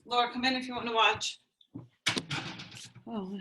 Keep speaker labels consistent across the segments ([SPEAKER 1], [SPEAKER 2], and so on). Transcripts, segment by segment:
[SPEAKER 1] Laura, come in if you want to watch. Oh.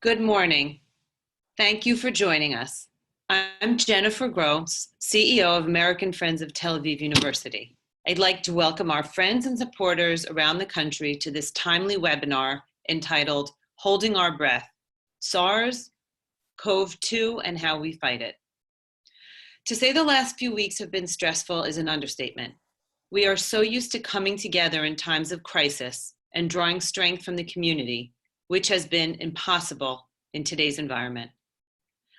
[SPEAKER 1] Good morning. Thank you for joining us. I'm Jennifer Gross, CEO of American Friends of Tel Aviv University. I'd like to welcome our friends and supporters around the country to this timely webinar entitled Holding Our Breath, SARS, CoV-2, and How We Fight It. To say the last few weeks have been stressful is an understatement. We are so used to coming together in times of crisis and drawing strength from the community, which has been impossible in today's environment.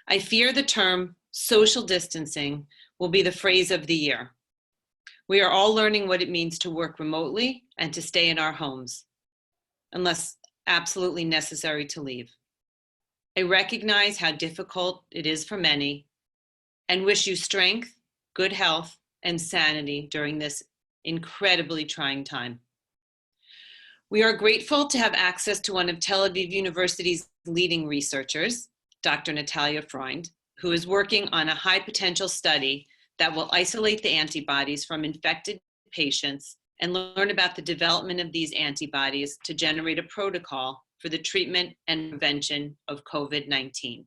[SPEAKER 1] I fear the term social distancing will be the phrase of the year. We are all learning what it means to work remotely and to stay in our homes, unless absolutely necessary to leave. I recognize how difficult it is for many and wish you strength, good health, and sanity during this incredibly trying time. We are grateful to have access to one of Tel Aviv University's leading researchers, Dr. Natalia Freund, who is working on a high potential study that will isolate the antibodies from infected patients and learn about the development of these antibodies to generate a protocol for the treatment and prevention of COVID-19.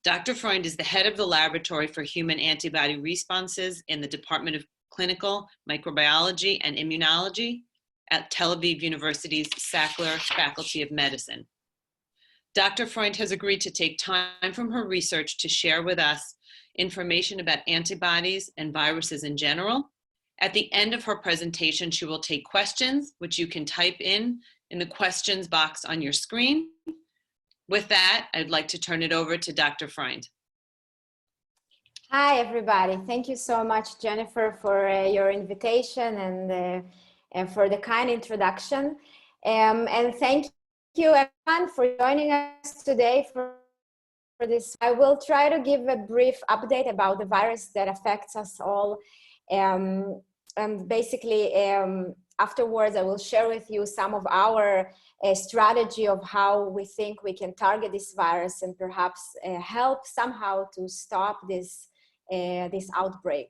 [SPEAKER 1] Dr. Freund is the head of the Laboratory for Human Antibody Responses in the Department of Clinical Microbiology and Immunology at Tel Aviv University's Sackler Faculty of Medicine. Dr. Freund has agreed to take time from her research to share with us information about antibodies and viruses in general. At the end of her presentation, she will take questions, which you can type in the questions box on your screen. With that, I'd like to turn it over to Dr. Freund.
[SPEAKER 2] Hi, everybody. Thank you so much, Jennifer, for your invitation and for the kind introduction. And thank you, everyone, for joining us today for this. I will try to give a brief update about the virus that affects us all. And basically, afterwards, I will share with you some of our strategy of how we think we can target this virus and perhaps help somehow to stop this outbreak.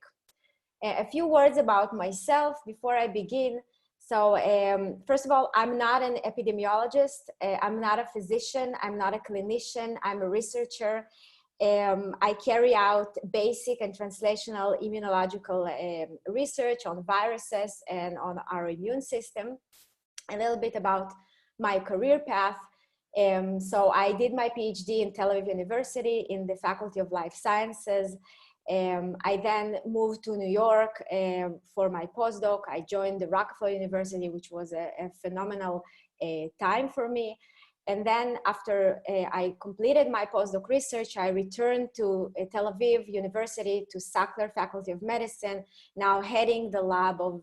[SPEAKER 2] A few words about myself before I begin. So first of all, I'm not an epidemiologist. I'm not a physician. I'm not a clinician. I'm a researcher. I carry out basic and translational immunological research on viruses and on our immune system. A little bit about my career path. So I did my PhD in Tel Aviv University in the Faculty of Life Sciences. I then moved to New York for my postdoc. I joined the Rockefeller University, which was a phenomenal time for me. And then after I completed my postdoc research, I returned to Tel Aviv University to Sackler Faculty of Medicine, now heading the lab of,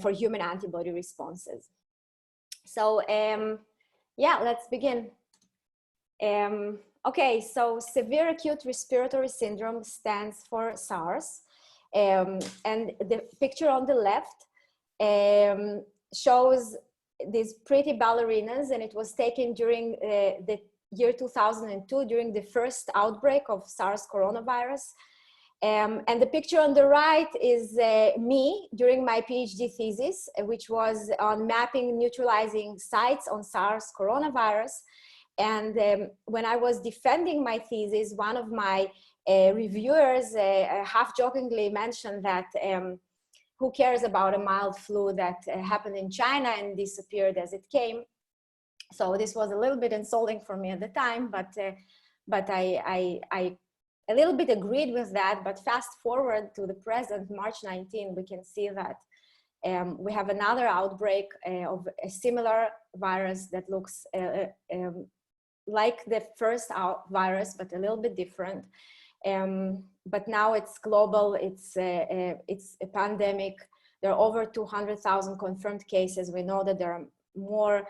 [SPEAKER 2] for human antibody responses. So yeah, let's begin. Okay, so severe acute respiratory syndrome stands for SARS. And the picture on the left shows these pretty ballerinas, and it was taken during the year 2002 during the first outbreak of SARS coronavirus. And the picture on the right is me during my PhD thesis, which was on mapping neutralizing sites on SARS coronavirus. And when I was defending my thesis, one of my reviewers half-jokingly mentioned that who cares about a mild flu that happened in China and disappeared as it came. So this was a little bit insulting for me at the time, but I a little bit agreed with that. But fast forward to the present, March 19, we can see that we have another outbreak of a similar virus that looks like the first virus, but a little bit different. But now it's global, it's a pandemic. There are over 200,000 confirmed cases. We know that there are more,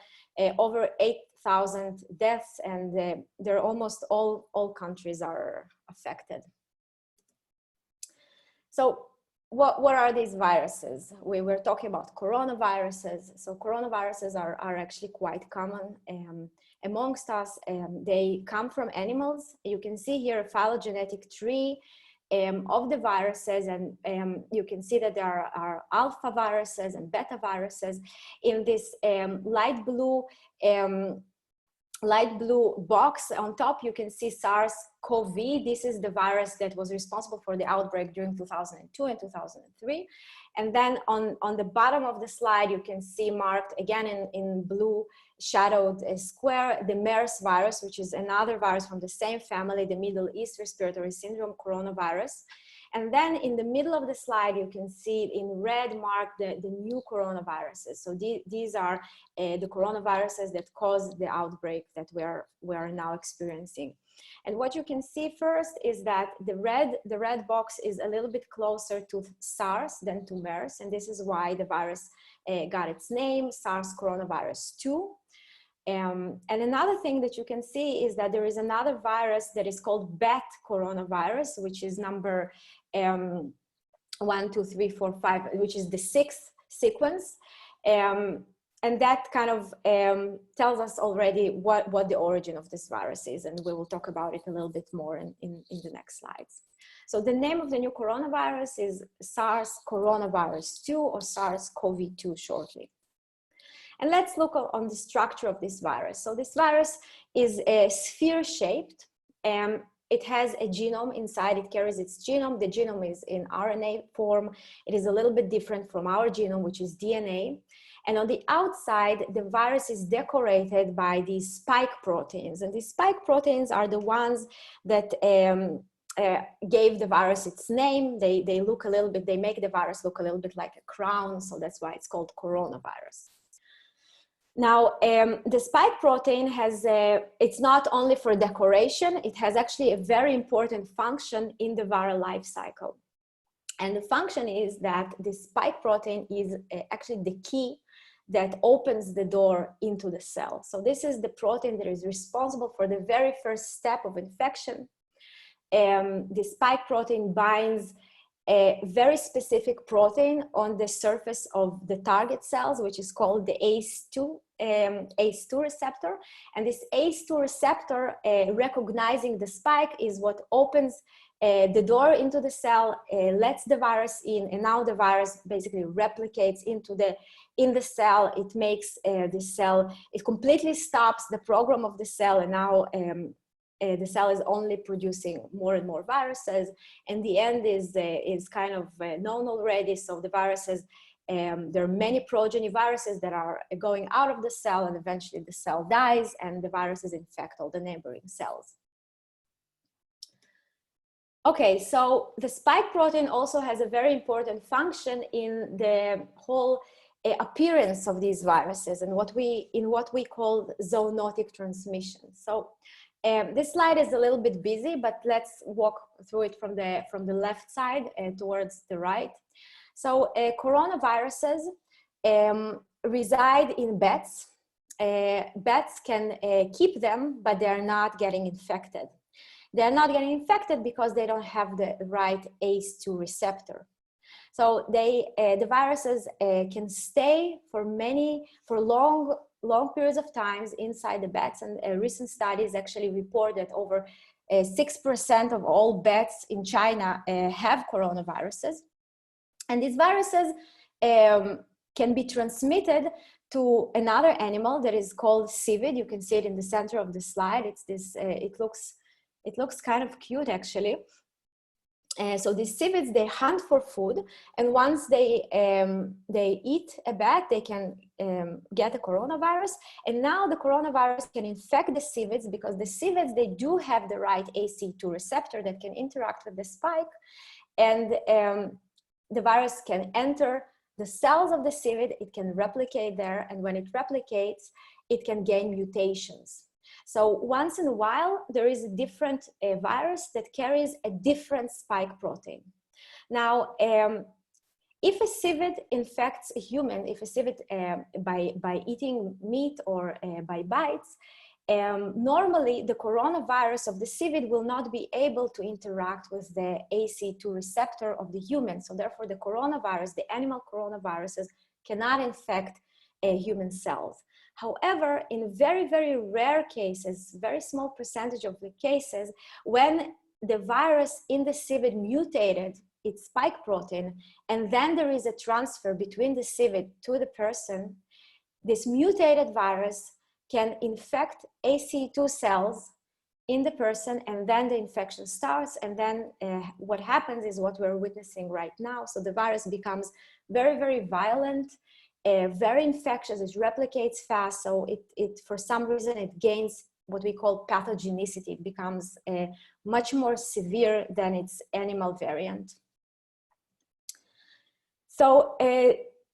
[SPEAKER 2] over 8,000 deaths, and they're almost all countries are affected. So what are these viruses? We were talking about coronaviruses. So coronaviruses are actually quite common amongst us. They come from animals. You can see here a phylogenetic tree of the viruses, and you can see that there are alpha viruses and beta viruses. In this light blue box on top, you can see SARS-CoV. This is the virus that was responsible for the outbreak during 2002 and 2003. And then on the bottom of the slide, you can see marked again in blue shadowed square, the MERS virus, which is another virus from the same family, the Middle East Respiratory Syndrome coronavirus. And then in the middle of the slide, you can see in red marked the new coronaviruses. So these are the coronaviruses that caused the outbreak that we are now experiencing. And what you can see first is that the red box is a little bit closer to SARS than to MERS. And this is why the virus got its name, SARS coronavirus 2. And another thing that you can see is that there is another virus that is called BET coronavirus, which is number 1, 2, 3, 4, 5, which is the 6th sequence. And that kind of tells us already what the origin of this virus is. And we will talk about it a little bit more in the next slides. So the name of the new coronavirus is SARS coronavirus 2, or SARS-CoV-2 shortly. And let's look on the structure of this virus. So this virus is sphere-shaped. It has a genome inside, it carries its genome. The genome is in RNA form. It is a little bit different from our genome, which is DNA. And on the outside, the virus is decorated by these spike proteins. And these spike proteins are the ones that gave the virus its name. They look a little bit, they make the virus look a little bit like a crown. So that's why it's called coronavirus. Now, the spike protein has, it's not only for decoration, it has actually a very important function in the viral life cycle. And the function is that the spike protein is actually the key that opens the door into the cell. So this is the protein that is responsible for the very first step of infection. The spike protein binds a very specific protein on the surface of the target cells, which is called the ACE2 receptor. And this ACE2 receptor, recognizing the spike, is what opens the door into the cell, lets the virus in, and now the virus basically replicates in the cell. It makes the cell, it completely stops the program of the cell, and now the cell is only producing more and more viruses, and the end is kind of known already. So the viruses, there are many progeny viruses that are going out of the cell, and eventually the cell dies and the viruses infect all the neighboring cells. Okay, so the spike protein also has a very important function in the whole appearance of these viruses and what we call zoonotic transmission. So this slide is a little bit busy, but let's walk through it from the left side towards the right. So coronaviruses reside in bats. Bats can keep them, but they're not getting infected. They're not getting infected because they don't have the right ACE2 receptor. So the viruses can stay for long long periods of times inside the bats. And recent studies actually report that over 6% of all bats in China have coronaviruses. And these viruses can be transmitted to another animal that is called civet. You can see it in the center of the slide. It's this, it looks kind of cute actually. So these civets, they hunt for food, and once they eat a bat, they can get a coronavirus. And now the coronavirus can infect the civets, because the civets, they do have the right ACE2 receptor that can interact with the spike, and the virus can enter the cells of the civet, it can replicate there, and when it replicates, it can gain mutations. So once in a while, there is a different virus that carries a different spike protein. Now, if a civet infects a human, if a civet by eating meat or by bites, normally the coronavirus of the civet will not be able to interact with the ACE2 receptor of the human. So therefore the coronavirus, the animal coronaviruses, cannot infect human cells. However, in very, very rare cases, very small percentage of the cases, when the virus in the civet mutated its spike protein, and then there is a transfer between the civet to the person, this mutated virus can infect ACE2 cells in the person, and then the infection starts, and then what happens is what we're witnessing right now. So the virus becomes very, very violent, very infectious, it replicates fast, so it for some reason it gains what we call pathogenicity. It becomes much more severe than its animal variant. So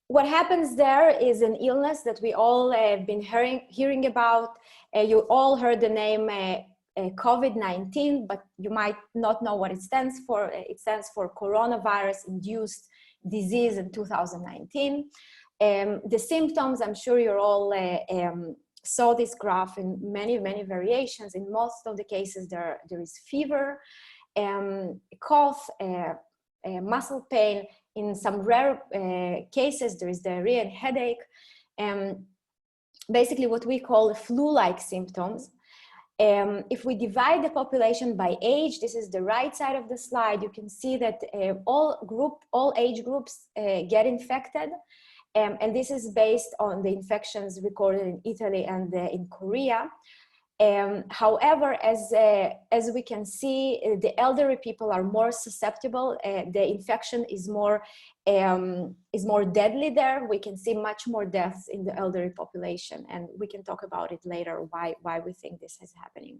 [SPEAKER 2] what happens there is an illness that we all have been hearing about. You all heard the name COVID-19, but you might not know what it stands for. It stands for coronavirus-induced disease in 2019. The symptoms, I'm sure you're all saw this graph in many, many variations. In most of the cases, there is fever, cough, muscle pain. In some rare cases, there is diarrhea and headache. Basically what we call flu-like symptoms. If we divide the population by age, this is the right side of the slide, you can see that all age groups get infected. And this is based on the infections recorded in Italy and in Korea. However, as we can see, the elderly people are more susceptible. The infection is more deadly there. We can see much more deaths in the elderly population, and we can talk about it later, why we think this is happening.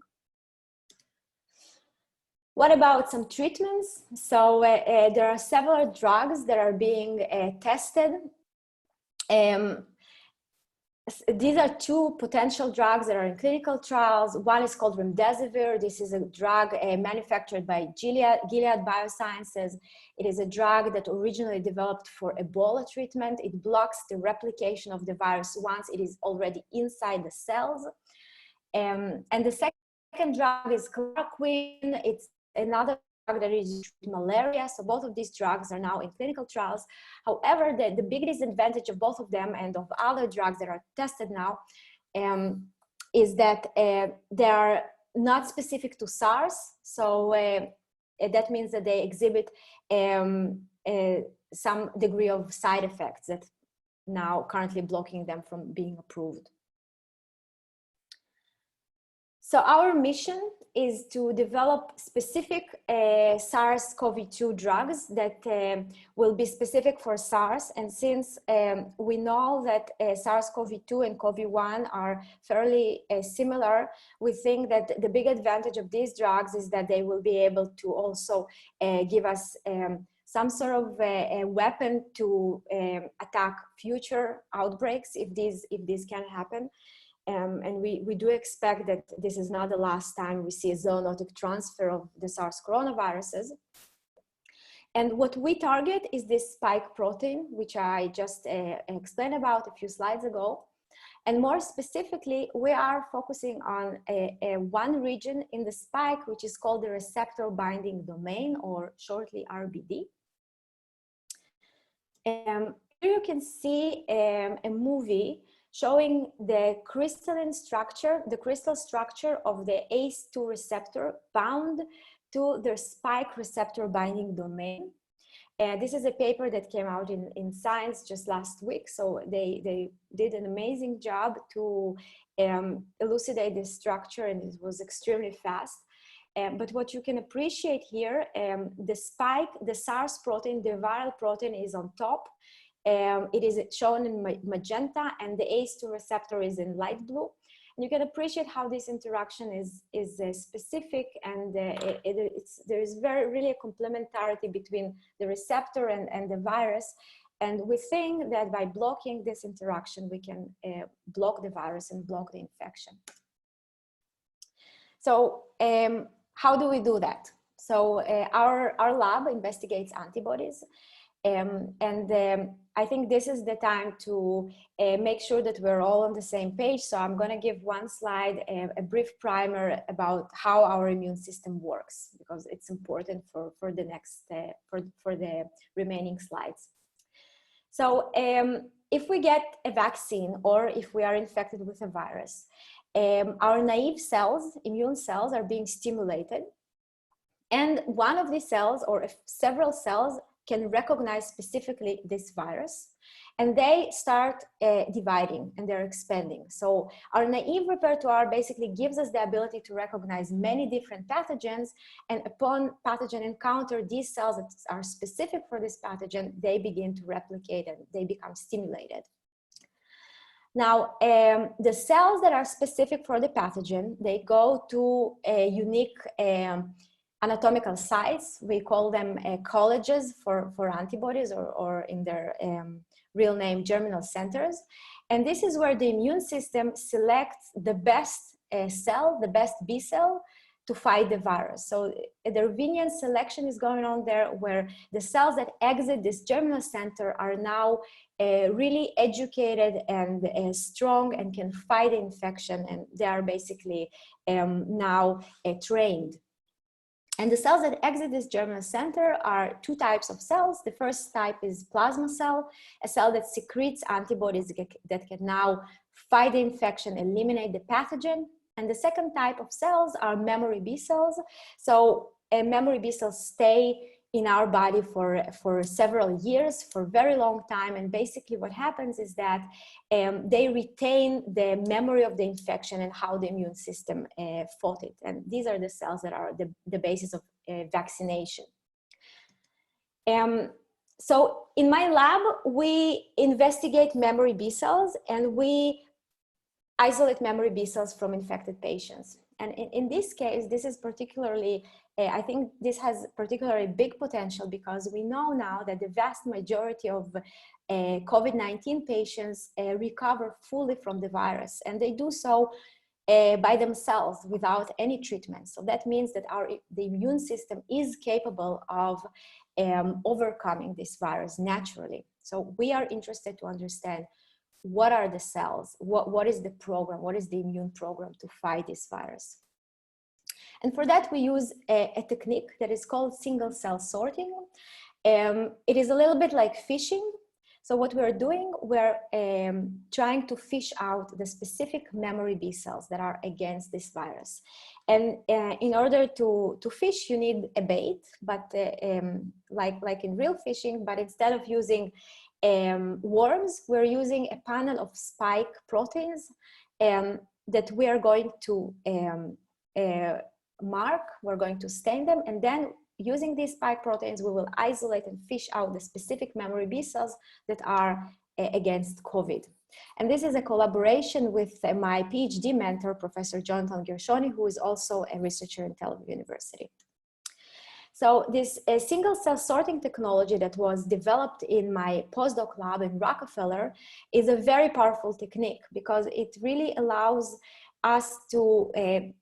[SPEAKER 2] What about some treatments? So there are several drugs that are being tested. These are two potential drugs that are in clinical trials. One is called remdesivir. This is a drug manufactured by Gilead Biosciences. It is a drug that originally developed for Ebola treatment. It blocks the replication of the virus once it is already inside the cells. And the second drug is chloroquine. It's another drug that is malaria. So both of these drugs are now in clinical trials. However, the big disadvantage of both of them and of other drugs that are tested now is that they are not specific to SARS. So that means that they exhibit some degree of side effects that now currently blocking them from being approved. So our mission is to develop specific SARS-CoV-2 drugs that will be specific for SARS. And since we know that SARS-CoV-2 and CoV-1 are fairly similar, we think that the big advantage of these drugs is that they will be able to also give us some sort of a weapon to attack future outbreaks if these can happen. And we do expect that this is not the last time we see a zoonotic transfer of the SARS coronaviruses. And what we target is this spike protein, which I just explained about a few slides ago. And more specifically, we are focusing on one region in the spike, which is called the receptor binding domain, or shortly RBD. Here you can see a movie showing the crystalline structure, the crystal structure of the ACE2 receptor bound to the spike receptor binding domain. This is a paper that came out in Science just last week. So they did an amazing job to elucidate this structure, and it was extremely fast. But what you can appreciate here, the spike, the SARS protein, the viral protein is on top. It is shown in magenta, and the ACE2 receptor is in light blue. And you can appreciate how this interaction is specific, and there is really a complementarity between the receptor and the virus. And we think that by blocking this interaction, we can block the virus and block the infection. So how do we do that? So our lab investigates antibodies. I think this is the time to make sure that we're all on the same page. So I'm going to give one slide, a brief primer about how our immune system works, because it's important for the next, for the remaining slides. So if we get a vaccine, or if we are infected with a virus, our naive cells, immune cells, are being stimulated. And one of these cells, or several cells, can recognize specifically this virus, and they start dividing, and they're expanding. So our naive repertoire basically gives us the ability to recognize many different pathogens, and upon pathogen encounter, these cells that are specific for this pathogen, they begin to replicate and they become stimulated. Now, the cells that are specific for the pathogen, they go to a unique anatomical sites. We call them colleges for antibodies, or in their real name, germinal centers. And this is where the immune system selects the best cell, the best B cell, to fight the virus. So the Darwinian selection is going on there, where the cells that exit this germinal center are now really educated and strong and can fight the infection, and they are basically now trained. And the cells that exit this germinal center are two types of cells. The first type is plasma cell, a cell that secretes antibodies that can now fight the infection, eliminate the pathogen. And the second type of cells are memory B cells. So memory B cells stay in our body for several years, for a very long time. And basically what happens is that they retain the memory of the infection and how the immune system fought it. And these are the cells that are the basis of vaccination. So in my lab, we investigate memory B cells, and we isolate memory B cells from infected patients. And in this case, this is particularly, I think this has particularly big potential, because we know now that the vast majority of COVID-19 patients recover fully from the virus, and they do so by themselves without any treatment. So that means that the immune system is capable of overcoming this virus naturally. So we are interested to understand what are the cells, what is the program, what is the immune program to fight this virus. And for that, we use a technique that is called single cell sorting. It is a little bit like fishing. So what we're doing, we're trying to fish out the specific memory B cells that are against this virus. And in order to fish, you need a bait, but like in real fishing, but instead of using worms, we're using a panel of spike proteins that we are going to mark. We're going to stain them, and then using these spike proteins, we will isolate and fish out the specific memory B cells that are against COVID. And this is a collaboration with my PhD mentor, Professor Jonathan Gershoni, who is also a researcher in Tel Aviv University. So this single cell sorting technology that was developed in my postdoc lab in Rockefeller is a very powerful technique, because it really allows us to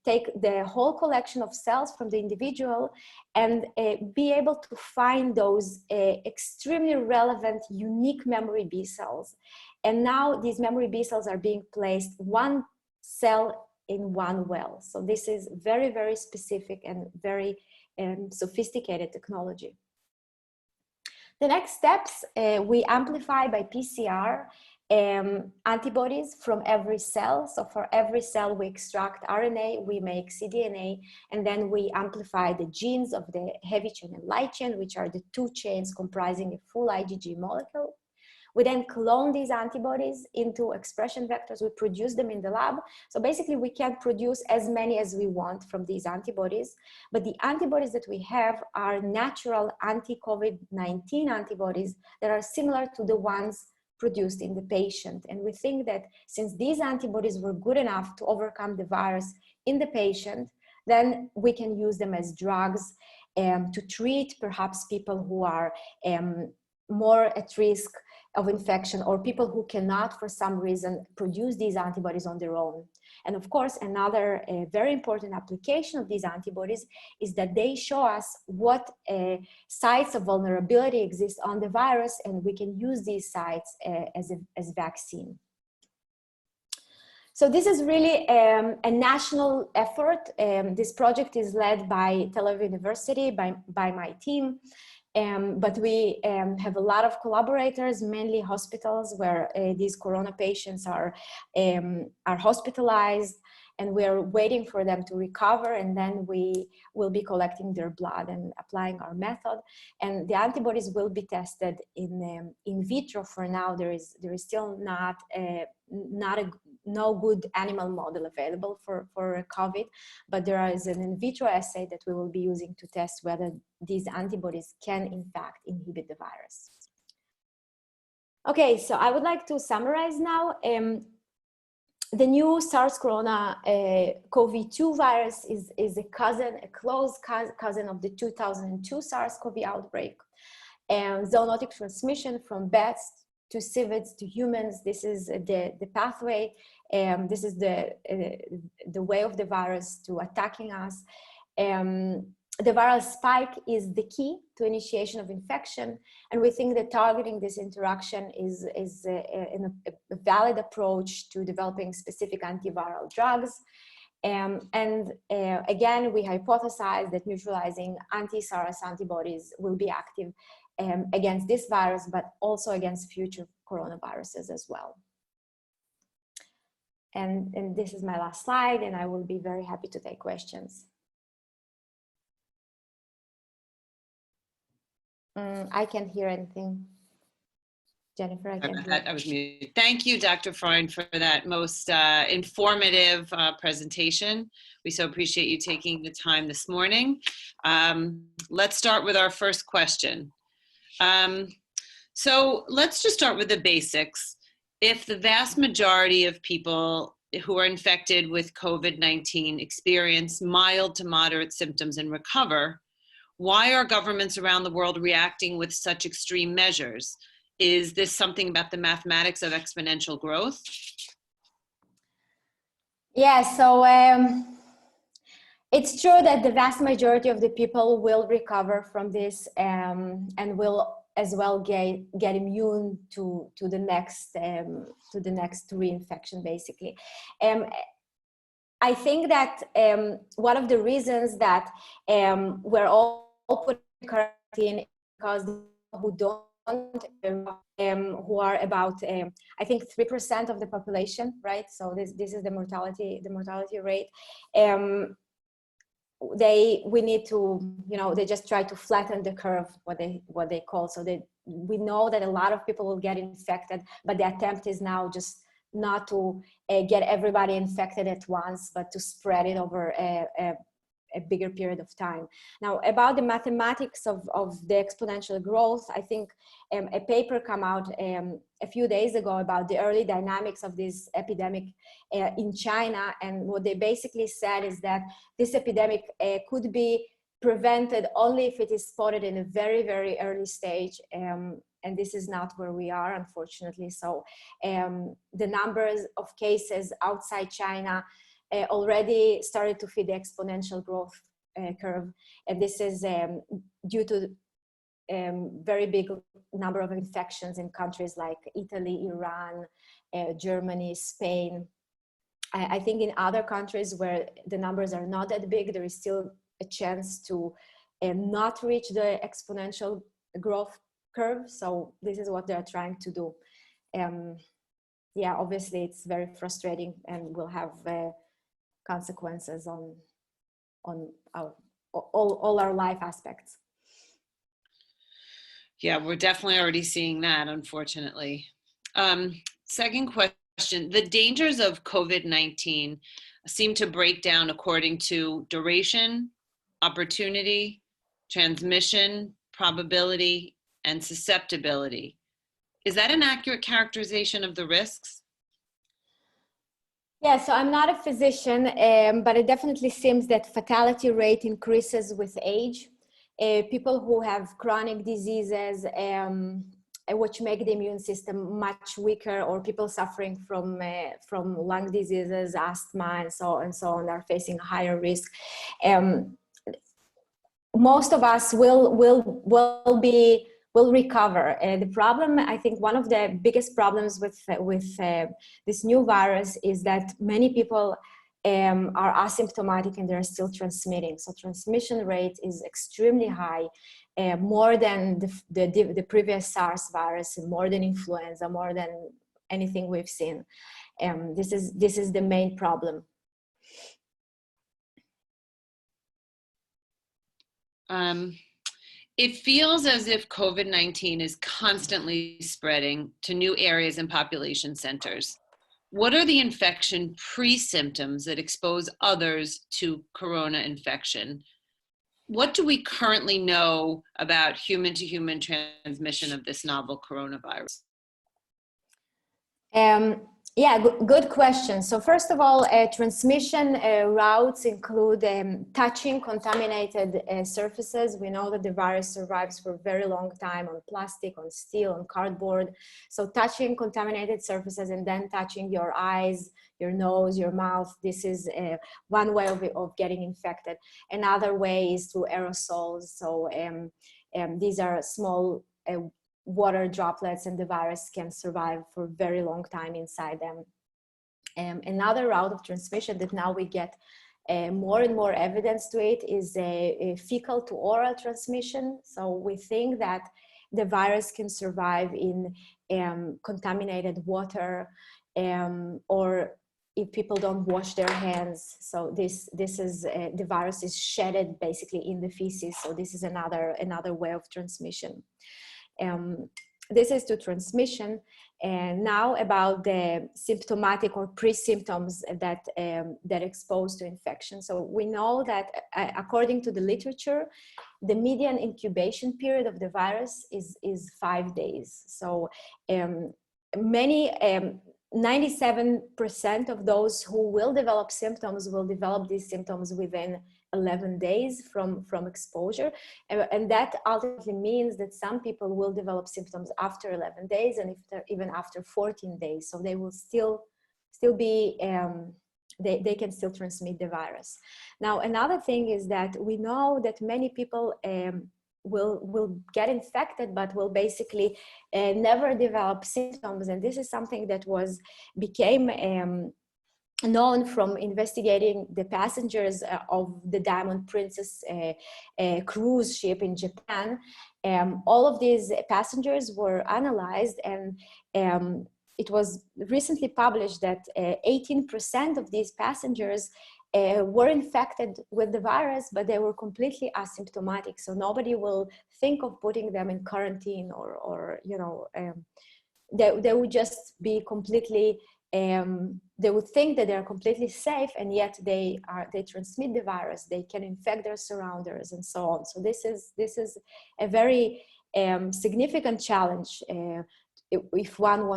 [SPEAKER 2] take the whole collection of cells from the individual and be able to find those extremely relevant, unique memory B cells. And now these memory B cells are being placed one cell in one well. So this is very, very specific and very sophisticated technology. The next steps, we amplify by PCR antibodies from every cell. So for every cell, we extract RNA, we make cDNA, and then we amplify the genes of the heavy chain and light chain, which are the two chains comprising a full IgG molecule. We then clone these antibodies into expression vectors. We produce them in the lab. So basically, we can produce as many as we want from these antibodies. But the antibodies that we have are natural anti-COVID-19 antibodies that are similar to the ones produced in the patient. And we think that since these antibodies were good enough to overcome the virus in the patient, then we can use them as drugs to treat perhaps people who are more at risk of infection, or people who cannot for some reason produce these antibodies on their own. And of course, another very important application of these antibodies is that they show us what sites of vulnerability exist on the virus, and we can use these sites as vaccine. So this is really a national effort. This project is led by Tel Aviv University, by my team. But we have a lot of collaborators, mainly hospitals, where these corona patients are hospitalized, and we're waiting for them to recover, and then we will be collecting their blood and applying our method. And the antibodies will be tested in vitro. For now, there is still no good animal model available for COVID, but there is an in vitro assay that we will be using to test whether these antibodies can in fact inhibit the virus. Okay, so I would like to summarize now. The new SARS CoV-2 virus is a close cousin of the 2002 SARS-CoV outbreak. Zoonotic transmission from bats to civets to humans. This is the pathway. This is the way of the virus to attacking us. The viral spike is the key to initiation of infection, and we think that targeting this interaction is a valid approach to developing specific antiviral drugs. Again, we hypothesize that neutralizing anti-SARS antibodies will be active against this virus, but also against future coronaviruses as well. And this is my last slide, and I will be very happy to take questions. I can't hear anything. Jennifer, I can't hear.
[SPEAKER 1] I was muted. Thank you, Dr. Freund, for that most informative presentation. We so appreciate you taking the time this morning. Let's start with our first question. So let's just start with the basics. If the vast majority of people who are infected with COVID-19 experience mild to moderate symptoms and recover, why are governments around the world reacting with such extreme measures? Is this something about the mathematics of exponential growth?
[SPEAKER 2] Yeah, so it's true that the vast majority of the people will recover from this and will as well get immune to the next reinfection, basically. I think that one of the reasons that we're all put in quarantine because who don't, who are about I think 3% of the population, right? So this is the mortality rate. We need to, they just try to flatten the curve, what they call. So we know that a lot of people will get infected, but the attempt is now just not to get everybody infected at once, but to spread it over a bigger period of time. Now, about the mathematics of the exponential growth, I think a paper came out a few days ago about the early dynamics of this epidemic in China. And what they basically said is that this epidemic could be prevented only if it is spotted in a very, very early stage. And this is not where we are, unfortunately. So the numbers of cases outside China already started to feed the exponential growth curve. And this is due to very big number of infections in countries like Italy, Iran, Germany, Spain. I think in other countries where the numbers are not that big, there is still a chance to not reach the exponential growth curve. So this is what they're trying to do. yeah, obviously it's very frustrating and will have consequences on our all our life aspects.
[SPEAKER 1] Yeah, we're definitely already seeing that, unfortunately. Second question, the dangers of COVID-19 seem to break down according to duration, opportunity, transmission, probability, and susceptibility. Is that an accurate characterization of the risks?
[SPEAKER 2] Yeah, so I'm not a physician, but it definitely seems that fatality rate increases with age. People who have chronic diseases, which make the immune system much weaker, or people suffering from lung diseases, asthma, and so on, are facing a higher risk. Most of us will recover. The problem, I think, one of the biggest problems with this new virus is that many people are asymptomatic and they're still transmitting. So transmission rate is extremely high, more than the previous SARS virus, more than influenza, more than anything we've seen. This is the main problem.
[SPEAKER 1] It feels as if COVID-19 is constantly spreading to new areas and population centers. What are the infection pre-symptoms that expose others to corona infection? What do we currently know about human-to-human transmission of this novel coronavirus?
[SPEAKER 2] Yeah, good question. So first of all, transmission routes include touching contaminated surfaces. We know that the virus survives for a very long time on plastic, on steel, on cardboard. So touching contaminated surfaces and then touching your eyes, your nose, your mouth, this is one way of getting infected. Another way is through aerosols. So these are small water droplets, and the virus can survive for a very long time inside them. Another route of transmission that now we get more and more evidence to it is a fecal to oral transmission. So we think that the virus can survive in contaminated water, or if people don't wash their hands. So this is the virus is shedded basically in the feces. So this is another way of transmission. This is to transmission. And now about the symptomatic or pre-symptoms that expose to infection. So we know that according to the literature, the median incubation period of the virus is 5 days. So 97% of those who will develop symptoms will develop these symptoms within 11 days from exposure. And that ultimately means that some people will develop symptoms after 11 days and even after 14 days. So they will still be, they can still transmit the virus. Now, another thing is that we know that many people will get infected, but will basically never develop symptoms. And this is something that became known from investigating the passengers of the Diamond Princess cruise ship in Japan. All of these passengers were analyzed, and it was recently published that 18% of these passengers were infected with the virus, but they were completely asymptomatic. So nobody will think of putting them in quarantine, or you know, they would just be completely, they would think that they're completely safe, and yet they transmit the virus, they can infect their surroundings and so on. So this is a very significant challenge when one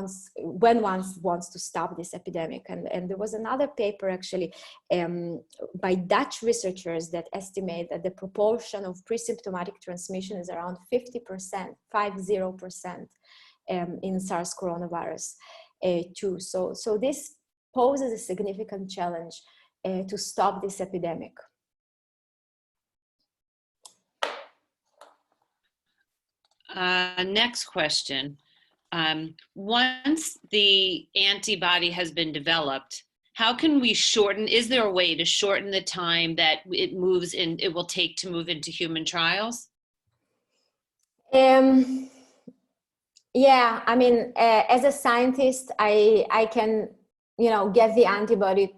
[SPEAKER 2] wants to stop this epidemic. And there was another paper actually by Dutch researchers that estimate that the proportion of pre-symptomatic transmission is around 50%, 50%, in SARS coronavirus 2. So this poses a significant challenge to stop this epidemic.
[SPEAKER 1] Next question. Once the antibody has been developed, how can we shorten, is there a way to shorten the time that it will take to move into human trials?
[SPEAKER 2] Yeah, I mean, as a scientist, I can, get the antibody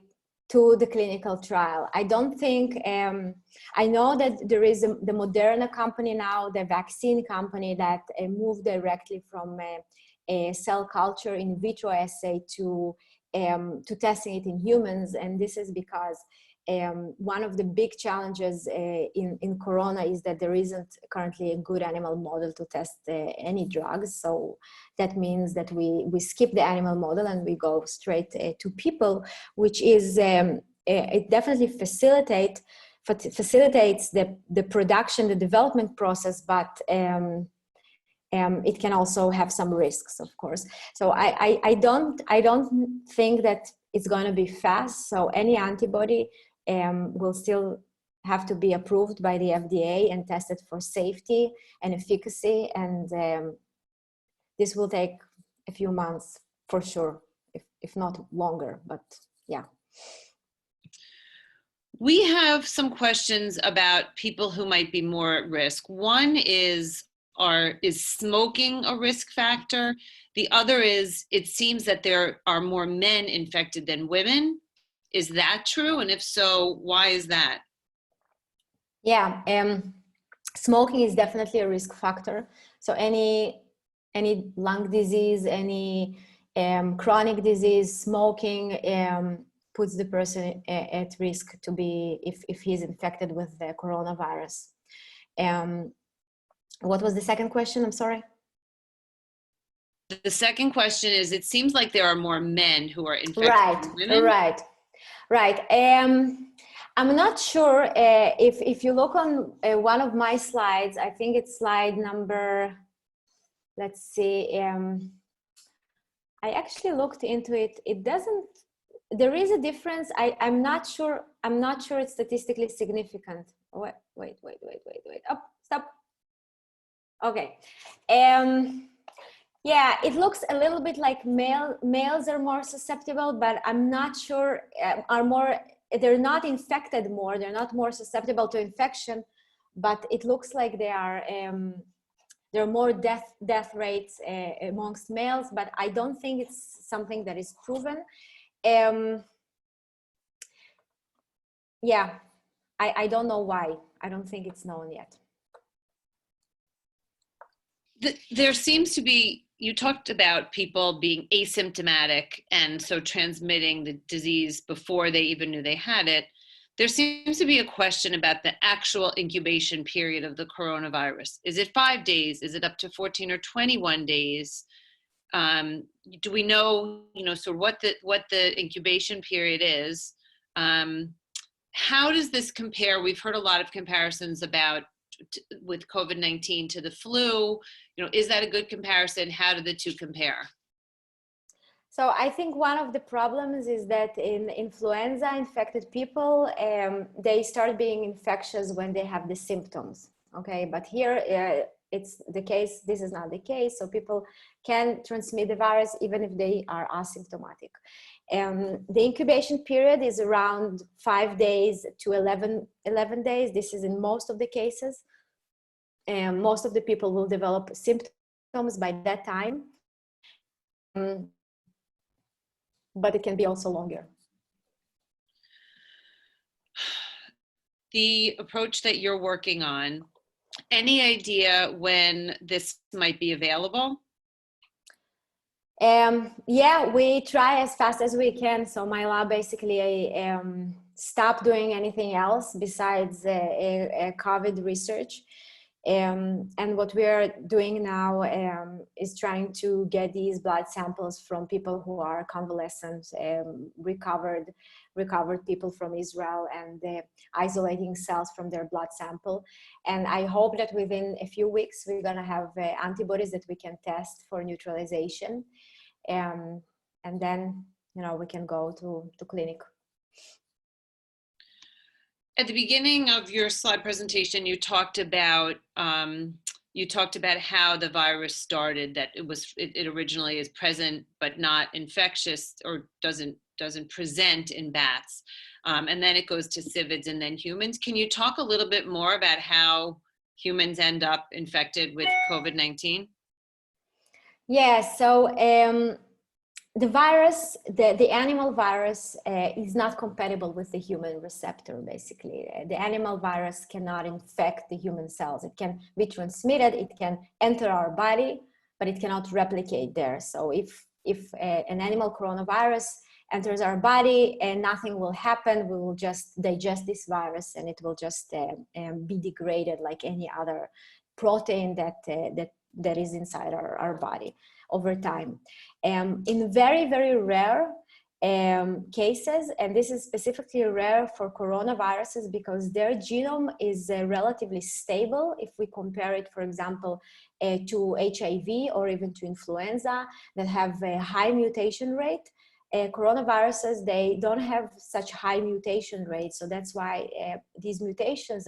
[SPEAKER 2] to the clinical trial. I don't think, I know that there is the Moderna company now, the vaccine company that moved directly from a cell culture in vitro assay to testing it in humans. And this is because one of the big challenges in Corona is that there isn't currently a good animal model to test any drugs. So that means that we skip the animal model and we go straight to people, which is, it definitely facilitates the production, the development process, but it can also have some risks, of course. So I don't think that it's going to be fast. So any antibody will still have to be approved by the FDA and tested for safety and efficacy. And this will take a few months for sure, if not longer, but yeah.
[SPEAKER 1] We have some questions about people who might be more at risk. One is smoking a risk factor? The other is, it seems that there are more men infected than women. Is that true? And if so, why is that?
[SPEAKER 2] Yeah, smoking is definitely a risk factor. So any lung disease, any chronic disease, smoking puts the person at risk to be, if he's infected with the coronavirus. What was the second question? I'm sorry.
[SPEAKER 1] The second question is, it seems like there are more men who are infected than women.
[SPEAKER 2] Right. I'm not sure if you look on one of my slides, I think it's slide number, let's see. I actually looked into it. It doesn't, there is a difference. I'm not sure it's statistically significant. Wait. Oh, stop. Okay. Yeah, it looks a little bit like males are more susceptible, but I'm not sure they're not infected more, they're not more susceptible to infection, but it looks like there are more death rates amongst males, but I don't think it's something that is proven. Yeah, I don't know why. I don't think it's known yet.
[SPEAKER 1] There seems to be, you talked about people being asymptomatic and so transmitting the disease before they even knew they had it. There seems to be a question about the actual incubation period of the coronavirus. Is it 5 days? Is it up to 14 or 21 days? Do we know, sort of what the incubation period is? How does this compare? We've heard a lot of comparisons about with COVID-19 to the flu. Is that a good comparison? How do the two compare?
[SPEAKER 2] So I think one of the problems is that in influenza infected people, they start being infectious when they have the symptoms. Okay, but here it's the case, this is not the case. So people can transmit the virus even if they are asymptomatic. The incubation period is around 5 days to 11 days. This is in most of the cases. Most of the people will develop symptoms by that time. But it can be also longer.
[SPEAKER 1] The approach that you're working on, any idea when this might be available?
[SPEAKER 2] Yeah, we try as fast as we can. So my lab basically stopped doing anything else besides COVID research. And what we are doing now is trying to get these blood samples from people who are convalescent, recovered people from Israel, and isolating cells from their blood sample. And I hope that within a few weeks, we're going to have antibodies that we can test for neutralization. And then, we can go to clinic.
[SPEAKER 1] At the beginning of your slide presentation, you talked about how the virus started, that it originally is present but not infectious, or doesn't present in bats, and then it goes to civids and then humans. Can you talk a little bit more about how humans end up infected with COVID-19?
[SPEAKER 2] Yes, so the virus, the animal virus is not compatible with the human receptor, basically. The animal virus cannot infect the human cells. It can be transmitted, it can enter our body, but it cannot replicate there. So if an animal coronavirus enters our body and nothing will happen, we will just digest this virus and it will just be degraded like any other protein that is inside our body over time. In very, very rare cases, and this is specifically rare for coronaviruses because their genome is relatively stable if we compare it, for example, to HIV or even to influenza that have a high mutation rate. Coronaviruses, they don't have such high mutation rates, so that's why these mutations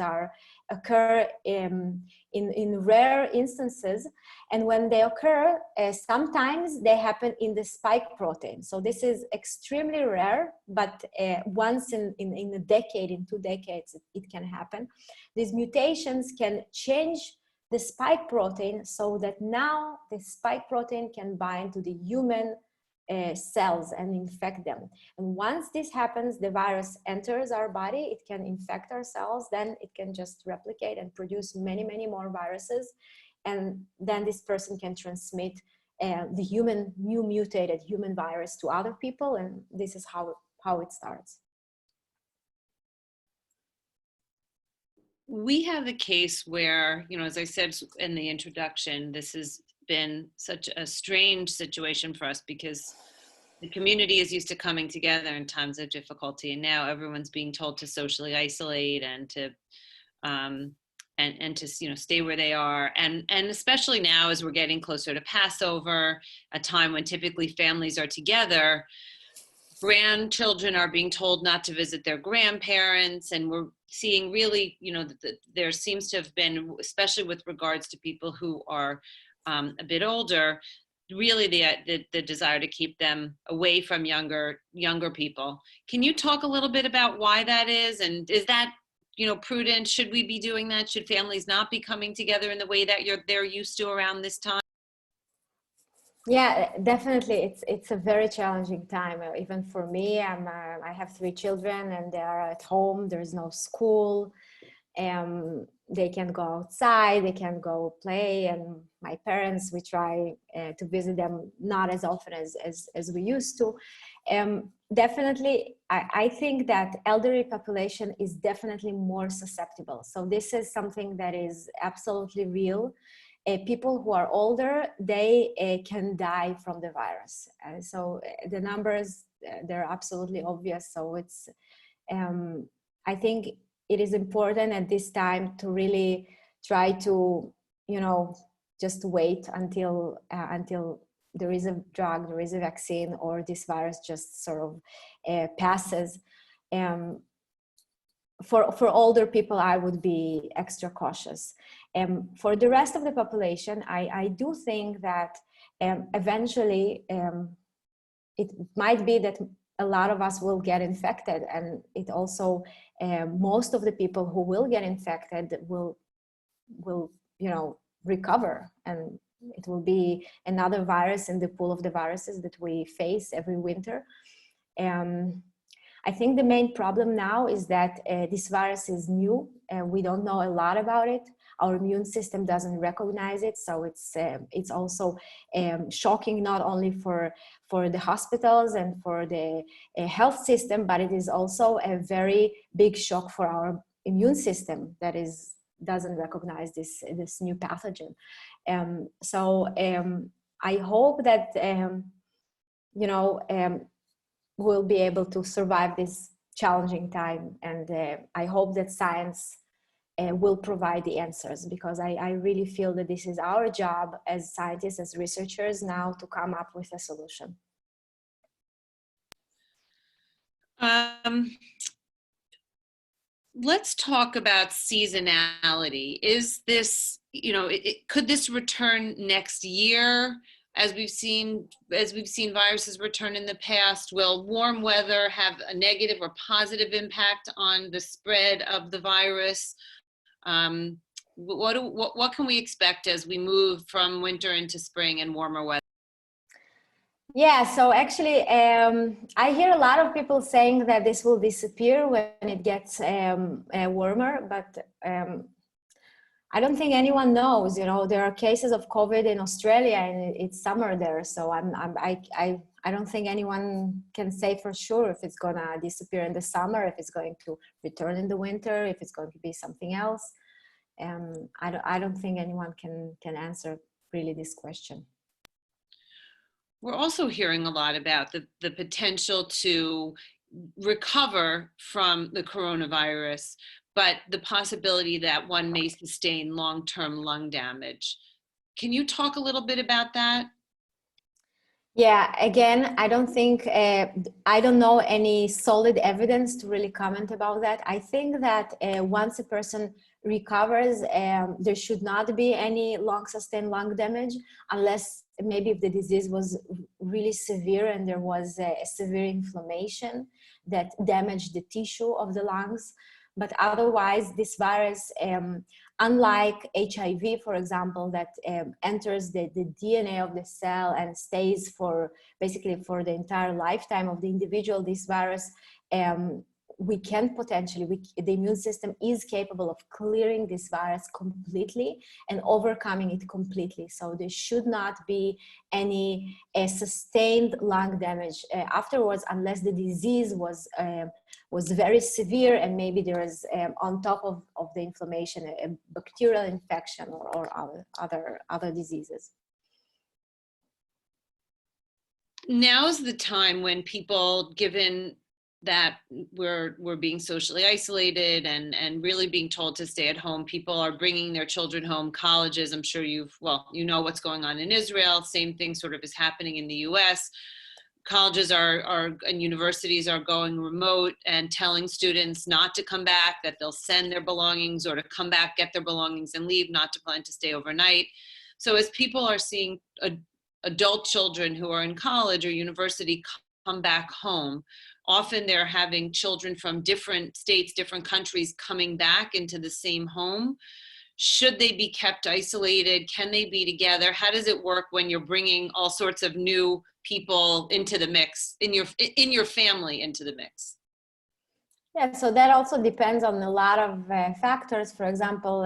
[SPEAKER 2] occur in rare instances, and when they occur, sometimes they happen in the spike protein. So this is extremely rare, but once in a decade, in 2 decades, it can happen. These mutations can change the spike protein so that now the spike protein can bind to the human cells and infect them. And once this happens, the virus enters our body, it can infect our cells, then it can just replicate and produce many, many more viruses. And then this person can transmit the new mutated human virus to other people. And this is how it starts.
[SPEAKER 1] We have a case where, as I said in the introduction, this has been such a strange situation for us because the community is used to coming together in times of difficulty, and now everyone's being told to socially isolate and to stay where they are, and especially now as we're getting closer to Passover, a time when typically families are together. Grandchildren are being told not to visit their grandparents, and we're seeing really, there seems to have been, especially with regards to people who are a bit older, really the desire to keep them away from younger people. Can you talk a little bit about why that is, and is that prudent? Should we be doing that? Should families not be coming together in the way that they're used to around this time?
[SPEAKER 2] Yeah, definitely. It's a very challenging time. Even for me, I have 3 children and they are at home. There's no school. They can go outside, they can go play, and my parents, we try to visit them not as often as we used to. Definitely, I think that elderly population is definitely more susceptible. So this is something that is absolutely real. People who are older, they can die from the virus. So the numbers, they're absolutely obvious. So it's, I think it is important at this time to really try to, just wait until there is a drug, there is a vaccine, or this virus just sort of passes. For older people, I would be extra cautious. For the rest of the population, I do think that eventually it might be that a lot of us will get infected, and it also most of the people who will get infected will recover, and it will be another virus in the pool of the viruses that we face every winter. I think the main problem now is that this virus is new and we don't know a lot about it. Our immune system doesn't recognize it, so it's also shocking not only for the hospitals and for the health system, but it is also a very big shock for our immune system that doesn't recognize this new pathogen. I hope that we'll be able to survive this challenging time, and I hope that science will provide the answers, because I really feel that this is our job as scientists, as researchers now, to come up with a solution.
[SPEAKER 1] Let's talk about seasonality. Is this, could this return next year? As we've seen viruses return in the past, will warm weather have a negative or positive impact on the spread of the virus? What can we expect as we move from winter into spring and warmer weather?
[SPEAKER 2] Yeah, so actually, I hear a lot of people saying that this will disappear when it gets warmer, but I don't think anyone knows. You know, there are cases of COVID in Australia, and it's summer there, so I don't think anyone can say for sure if it's gonna disappear in the summer, if it's going to return in the winter, if it's going to be something else. I don't think anyone can answer really this question.
[SPEAKER 1] We're also hearing a lot about the potential to recover from the coronavirus, but the possibility that one may sustain long-term lung damage. Can you talk a little bit about that?
[SPEAKER 2] Yeah, again, I don't think, I don't know any solid evidence to really comment about that. I think that once a person recovers, there should not be any long sustained lung damage, unless maybe if the disease was really severe and there was a severe inflammation that damaged the tissue of the lungs. But otherwise, this virus, unlike HIV, for example, that enters the DNA of the cell and stays for basically for the entire lifetime of the individual, this virus, we can potentially, the immune system is capable of clearing this virus completely and overcoming it completely. So there should not be any sustained lung damage afterwards, unless the disease was very severe and maybe there is on top of the inflammation a bacterial infection or other diseases.
[SPEAKER 1] Now's the time when people, given that we're being socially isolated and really being told to stay at home, people are bringing their children home. Colleges, I'm sure you know what's going on in Israel. Same thing sort of is happening in the US. Colleges and universities are going remote and telling students not to come back, that they'll send their belongings, or to come back, get their belongings and leave, not to plan to stay overnight. So as people are seeing adult children who are in college or university come back home, often they're having children from different states, different countries coming back into the same home. Should they be kept isolated? Can they be together? How does it work when you're bringing all sorts of new people into the mix, in your family into the mix?
[SPEAKER 2] Yeah, so that also depends on a lot of factors. For example,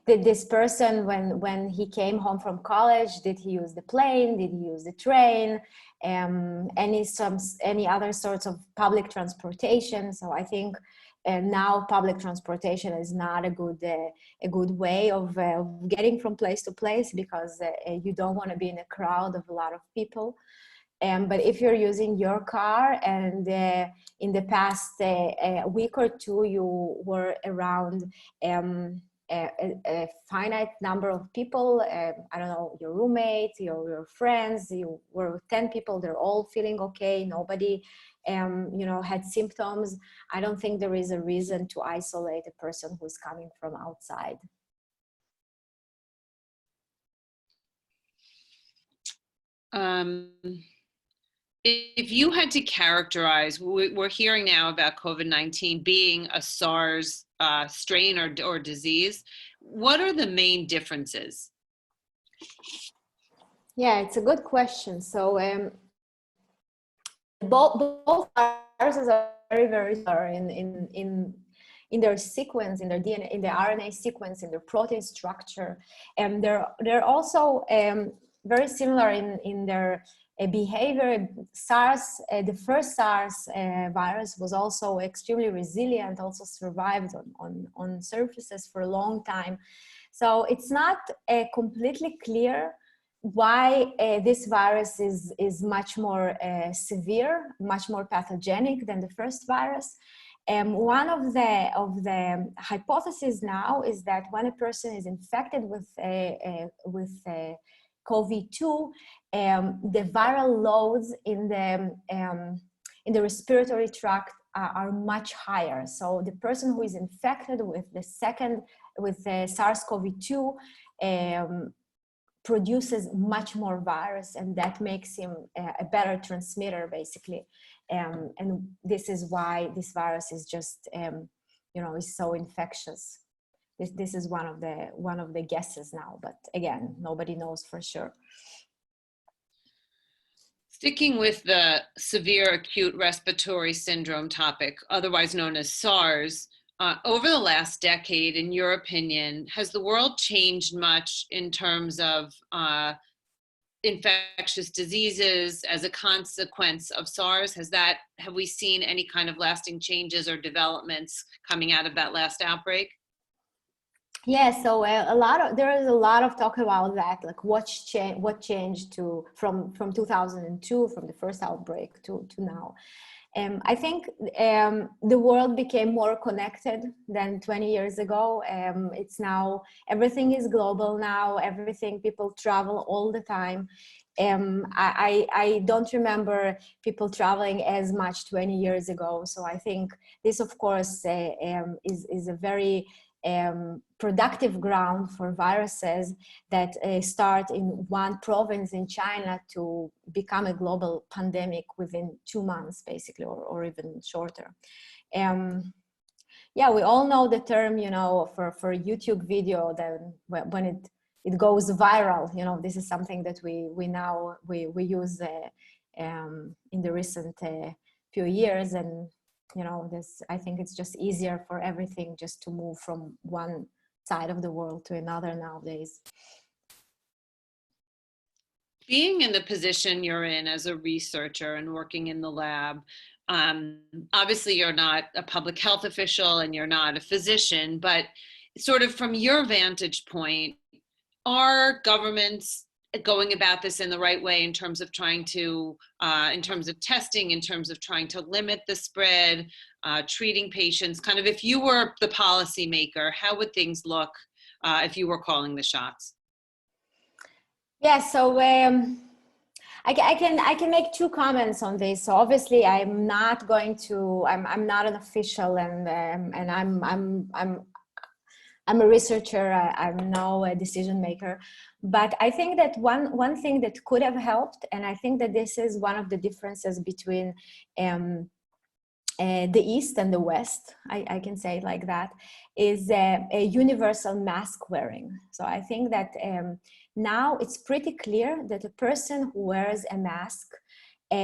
[SPEAKER 2] did this person, when he came home from college, did he use the plane? Did he use the train? Any other sorts of public transportation? So I think now public transportation is not a good way of getting from place to place, because you don't want to be in a crowd of a lot of people. But if you're using your car and in the past week or two you were around a finite number of people, I don't know, your roommate, your friends, you were 10 people, they're all feeling okay, nobody had symptoms, I don't think there is a reason to isolate a person who's coming from outside.
[SPEAKER 1] If you had to characterize, we're hearing now about COVID-19 being a SARS strain or disease, what are the main differences?
[SPEAKER 2] Yeah, it's a good question. So both viruses are very similar in their sequence, in their DNA, in the RNA sequence, in their protein structure, and they're also very similar in their behavior. SARS, the first SARS virus, was also extremely resilient, also survived on surfaces for a long time. So it's not completely clear why this virus is much more severe, much more pathogenic than the first virus. One of the hypotheses now is that when a person is infected with CoV-2, the viral loads in the respiratory tract are much higher. So the person who is infected with the SARS-CoV-2 produces much more virus, and that makes him a better transmitter, basically. And this is why this virus is just, is so infectious. This is one of the guesses now, but again, nobody knows for sure.
[SPEAKER 1] Sticking with the severe acute respiratory syndrome topic, otherwise known as SARS, over the last decade, in your opinion, has the world changed much in terms of infectious diseases as a consequence of SARS? Have we seen any kind of lasting changes or developments coming out of that last outbreak?
[SPEAKER 2] Yeah, so there is a lot of talk about that, like what changed from 2002, from the first outbreak to now. I think the world became more connected than 20 years ago. It's now, everything is global now, people travel all the time. I don't remember people traveling as much 20 years ago. So I think this, of course, is a very productive ground for viruses that start in one province in China to become a global pandemic within 2 months, basically, or even shorter. Yeah, we all know the term, for a YouTube video, that when it goes viral, this is something that we use in the recent few years. And I think it's just easier for everything just to move from one side of the world to another nowadays.
[SPEAKER 1] Being in the position you're in as a researcher and working in the lab, obviously you're not a public health official and you're not a physician, but sort of from your vantage point, are governments going about this in the right way in terms of trying to, in terms of testing, in terms of trying to limit the spread, treating patients? Kind of, if you were the policymaker, how would things look if you were calling the shots?
[SPEAKER 2] Yeah, so I can make 2 comments on this. So obviously, I'm not going to. I'm not an official, and I'm a researcher. I'm no a decision maker. But I think that one thing that could have helped, and I think that this is one of the differences between the East and the West, I can say it like that, is a universal mask wearing. So I think that now it's pretty clear that a person who wears a mask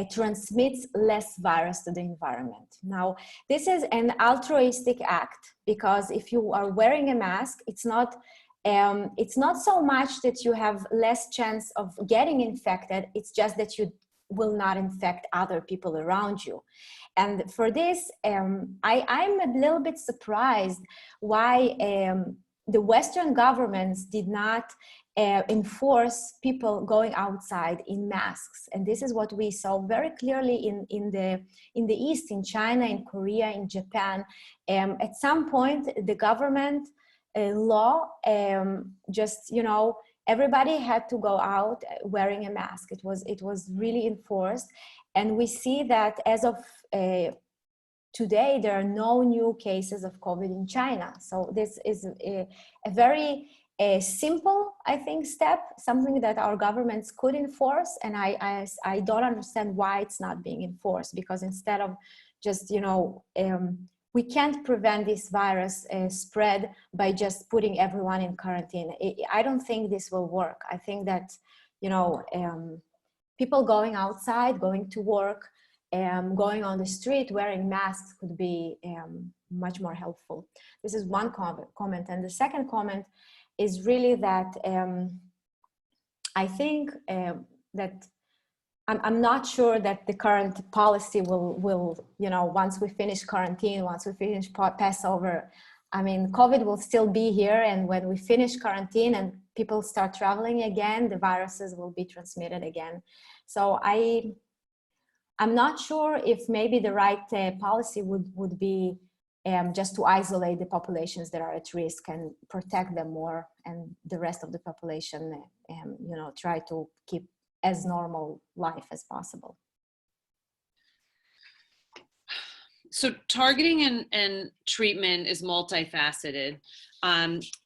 [SPEAKER 2] transmits less virus to the environment. Now, this is an altruistic act, because if you are wearing a mask, it's not so much that you have less chance of getting infected, it's just that you will not infect other people around you. And for this, I'm a little bit surprised why the Western governments did not enforce people going outside in masks. And this is what we saw very clearly in the East, in China, in Korea, in Japan. At some point, the government law just, everybody had to go out wearing a mask. It was really enforced. And we see that as of today, there are no new cases of COVID in China. So this is a very simple, I think, step, something that our governments could enforce. And I don't understand why it's not being enforced, because instead of just, we can't prevent this virus spread by just putting everyone in quarantine. I don't think this will work. I think that, people going outside, going to work, going on the street, wearing masks could be much more helpful. This is one comment. And the second comment is really that I think that I'm not sure that the current policy will, once we finish quarantine, once we finish Passover, I mean, COVID will still be here. And when we finish quarantine and people start traveling again, the viruses will be transmitted again. So I'm not sure if maybe the right policy would be just to isolate the populations that are at risk and protect them more, and the rest of the population, try to keep as normal life as possible.
[SPEAKER 1] So targeting and treatment is multifaceted.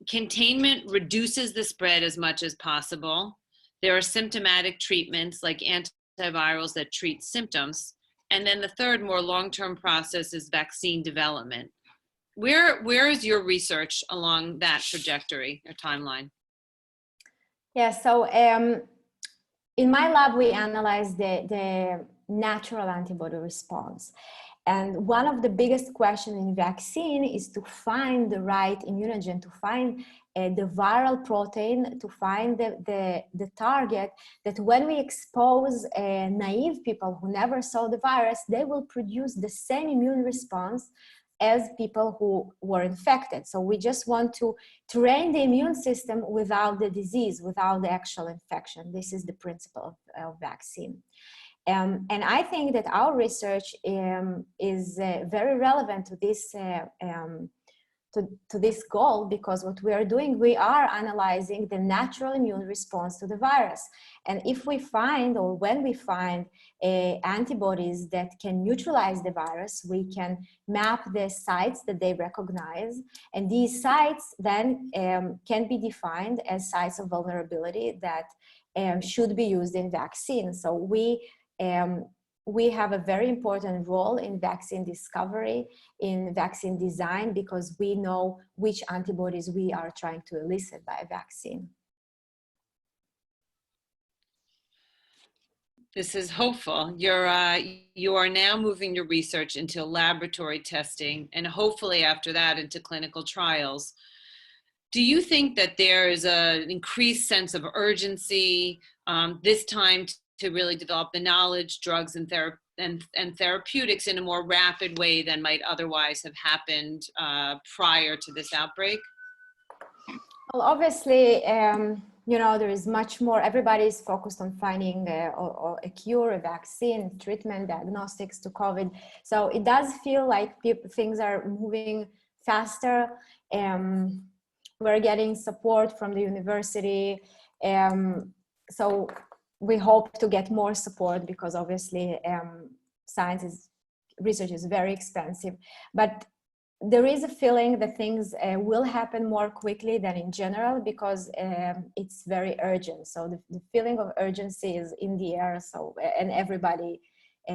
[SPEAKER 1] Containment reduces the spread as much as possible. There are symptomatic treatments like antivirals that treat symptoms. And then the third, more long-term process is vaccine development. Where is your research along that trajectory or timeline?
[SPEAKER 2] Yeah, so in my lab, we analyze the natural antibody response. And one of the biggest questions in vaccine is to find the right immunogen, to find the viral protein, to find the target that when we expose naive people who never saw the virus, they will produce the same immune response as people who were infected. So we just want to train the immune system without the disease, without the actual infection. This is the principle of vaccine. And I think that our research is very relevant to this to this goal, because what we are doing, we are analyzing the natural immune response to the virus. And if we find, or when we find antibodies that can neutralize the virus, we can map the sites that they recognize. And these sites then can be defined as sites of vulnerability that should be used in vaccines. So we have a very important role in vaccine discovery, in vaccine design, because we know which antibodies we are trying to elicit by a vaccine.
[SPEAKER 1] This is hopeful. You are now moving your research into laboratory testing, and hopefully after that into clinical trials. Do you think that there is an increased sense of urgency this time to really develop the knowledge, drugs, and therapeutics in a more rapid way than might otherwise have happened prior to this outbreak?
[SPEAKER 2] Well, obviously, you know, there is much more. Everybody is focused on finding a cure, a vaccine, treatment, diagnostics to COVID. So it does feel like things are moving faster. We're getting support from the university. So we hope to get more support, because obviously research is very expensive. But there is a feeling that things will happen more quickly than in general, because it's very urgent. So the feeling of urgency is in the air. So, and everybody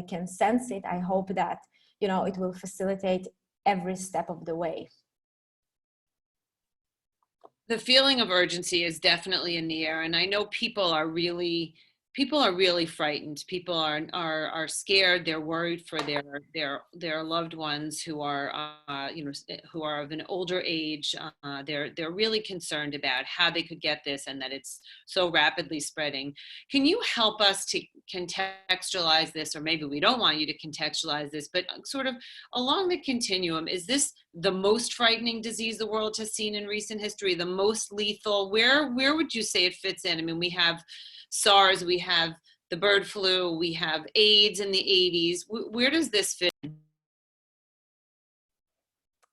[SPEAKER 2] can sense it. I hope that, you know, it will facilitate every step of the way.
[SPEAKER 1] The feeling of urgency is definitely in the air, and I know people are really frightened. People are scared. They're worried for their loved ones who are who are of an older age. They're really concerned about how they could get this and that it's so rapidly spreading. Can you help us to contextualize this, or maybe we don't want you to contextualize this, but sort of along the continuum, is this the most frightening disease the world has seen in recent history, the most lethal? Where would you say it fits in? I mean, we have SARS, we have the bird flu, we have AIDS in the 80s. Where does this fit?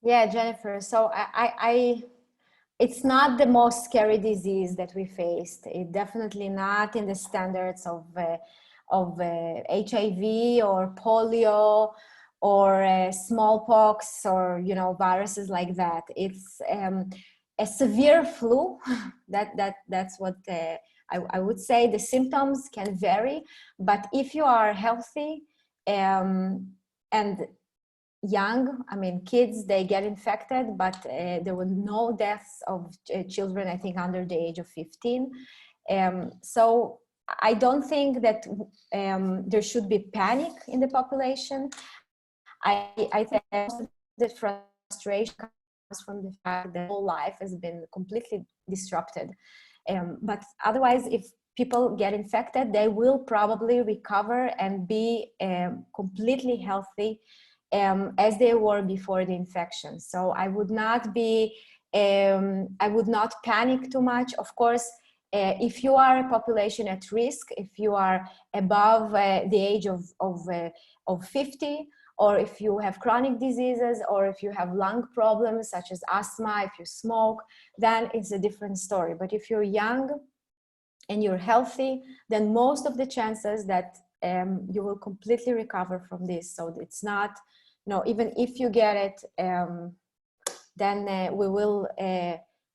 [SPEAKER 2] Yeah, Jennifer. So it's not the most scary disease that we faced. It definitely not in the standards of HIV or polio or smallpox or, you know, viruses like that. It's a severe flu. That's what I would say. The symptoms can vary, but if you are healthy and young, I mean, kids, they get infected, but there were no deaths of children, I think, under the age of 15. So I don't think that there should be panic in the population. I think the frustration comes from the fact that whole life has been completely disrupted. But otherwise, if people get infected, they will probably recover and be completely healthy as they were before the infection. So I would not panic too much. Of course, if you are a population at risk, if you are above the age of 50, or if you have chronic diseases, or if you have lung problems such as asthma, if you smoke, then it's a different story. But if you're young and you're healthy, then most of the chances that you will completely recover from this. So it's not, you know, even if you get it, then we will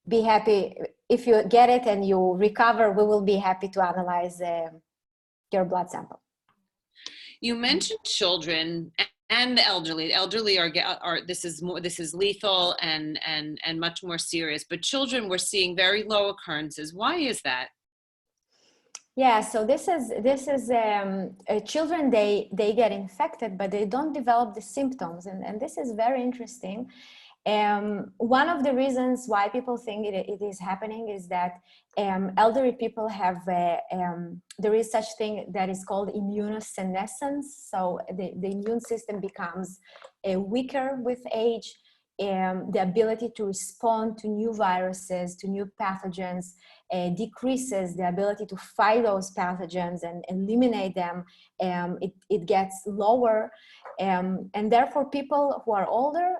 [SPEAKER 2] be happy. If you get it and you recover, we will be happy to analyze your blood sample.
[SPEAKER 1] You mentioned children and the elderly. The elderly are this is lethal and much more serious. But children, we're seeing very low occurrences. Why is that?
[SPEAKER 2] Yeah, so this is children, they get infected, but they don't develop the symptoms, and this is very interesting. One of the reasons why people think it is happening is that elderly people have there is such thing that is called immunosenescence. So the immune system becomes weaker with age. The ability to respond to new viruses, to new pathogens, decreases the ability to fight those pathogens and eliminate them. It gets lower. And therefore, people who are older,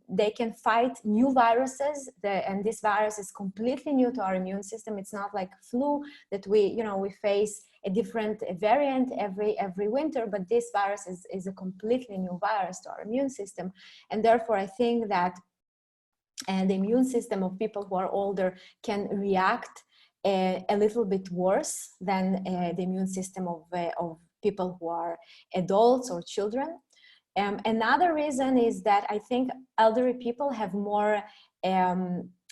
[SPEAKER 2] they can fight new viruses. And this virus is completely new to our immune system. It's not like flu that we face a different variant every winter, but this virus is a completely new virus to our immune system. And therefore, I think that the immune system of people who are older can react a little bit worse than the immune system of people who are adults or children. Another reason is that I think elderly people have more